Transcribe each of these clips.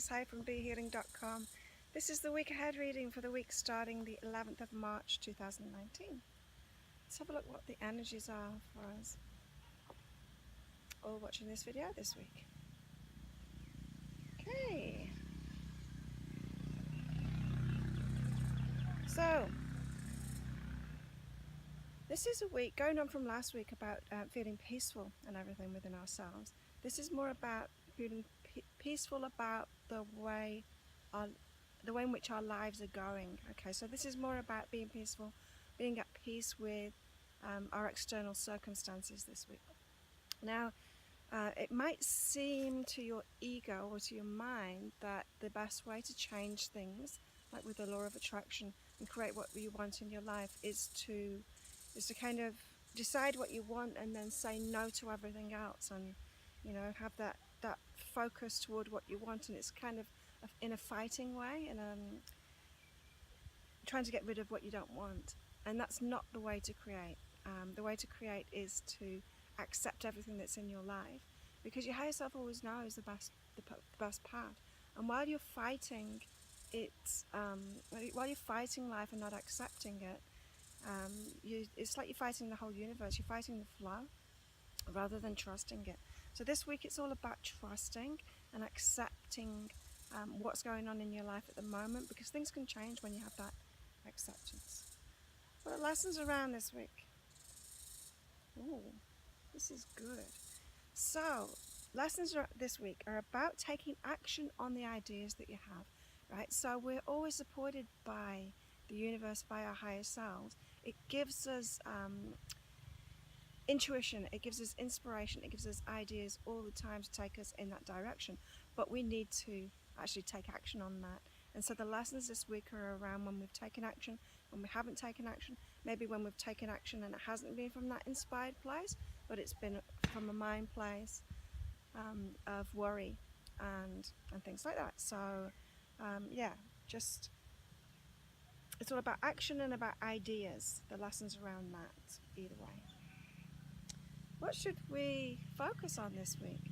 Louise Hay from BeHealing.com. This is the week ahead reading for the week starting the 11th of March 2019. Let's have a look what the energies are for us all watching this video this week. Okay. So, this is a week going on from last week about feeling peaceful and everything within ourselves. This is more about feeling peaceful about the way in which our lives are going. Okay, so this is more about being peaceful, being at peace with our external circumstances this week. Now, it might seem to your ego or to your mind that the best way to change things, like with the law of attraction, and create what you want in your life is to kind of decide what you want and then say no to everything else, and have that focus toward what you want, and it's kind of in a fighting way, and trying to get rid of what you don't want. And that's not the way to create. The way to create is to accept everything that's in your life, because your higher self always knows the best path. And while you're fighting life and not accepting it, it's like you're fighting the whole universe. You're fighting the flow rather than trusting it. So this week it's all about trusting and accepting what's going on in your life at the moment, because things can change when you have that acceptance. What are lessons around this week? Ooh, this is good. So lessons this week are about taking action on the ideas that you have, right? So we're always supported by the universe, by our higher selves. It gives us intuition, it gives us inspiration, it gives us ideas all the time to take us in that direction, but we need to actually take action on that. And so the lessons this week are around when we've taken action, when we haven't taken action, maybe when we've taken action and it hasn't been from that inspired place, but it's been from a mind place of worry and things like that. So yeah, just it's all about action and about ideas, the lessons around that either way. What should we focus on this week?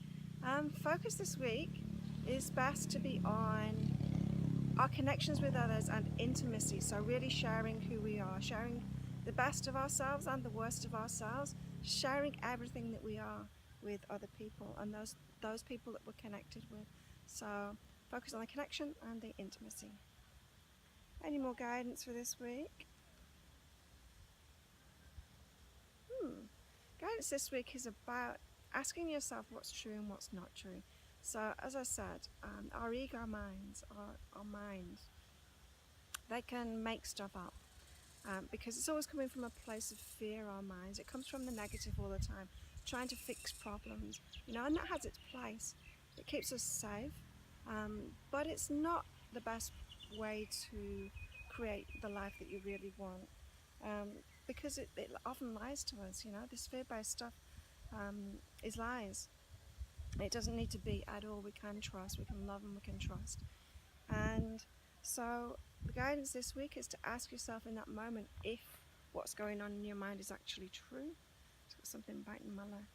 Focus this week is best to be on our connections with others and intimacy. So really sharing who we are, sharing the best of ourselves and the worst of ourselves, sharing everything that we are with other people and those people that we're connected with. So focus on the connection and the intimacy. Any more guidance for this week? Guidance this week is about asking yourself what's true and what's not true. So as I said, our ego minds, our minds, they can make stuff up because it's always coming from a place of fear. Our minds, it comes from the negative all the time, trying to fix problems, and that has its place. It keeps us safe, but it's not the best way to create the life that you really want. Because it often lies to us, this fear-based stuff is lies. It doesn't need to be at all. We can trust, we can love, and we can trust. And so the guidance this week is to ask yourself in that moment if what's going on in your mind is actually true. It's got something biting my leg.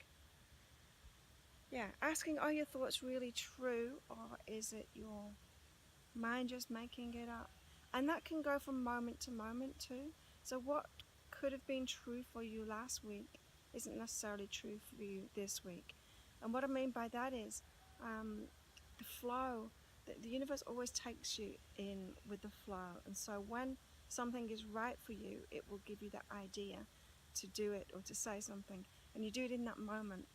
Yeah, asking, are your thoughts really true, or is it your mind just making it up? And that can go from moment to moment too. So what could have been true for you last week isn't necessarily true for you this week. And what I mean by that is the flow. The universe always takes you in with the flow, and so when something is right for you, it will give you that idea to do it or to say something, and you do it in that moment.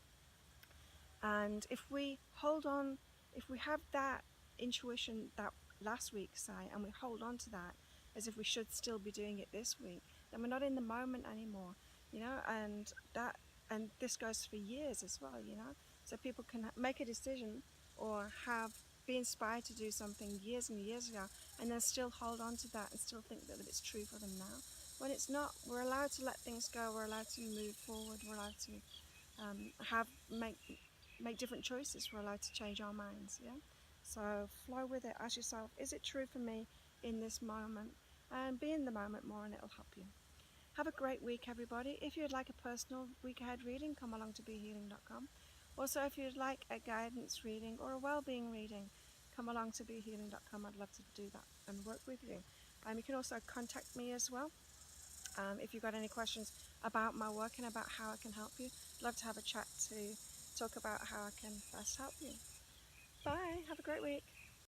And if we hold on, if we have that intuition that last week, say, and we hold on to that as if we should still be doing it this week, then we're not in the moment anymore, and this goes for years as well, so people can make a decision or be inspired to do something years and years ago, and then still hold on to that and still think that it's true for them now, when it's not. We're allowed to let things go, we're allowed to move forward, we're allowed to make different choices, we're allowed to change our minds. So flow with it, ask yourself, is it true for me in this moment? And be in the moment more, and it'll help you. Have a great week, everybody. If you'd like a personal week ahead reading, come along to BeHealing.com. Also, if you'd like a guidance reading or a well-being reading, come along to BeHealing.com. I'd love to do that and work with you. You can also contact me as well. If you've got any questions about my work and about how I can help you, I'd love to have a chat to talk about how I can best help you. Bye. Have a great week.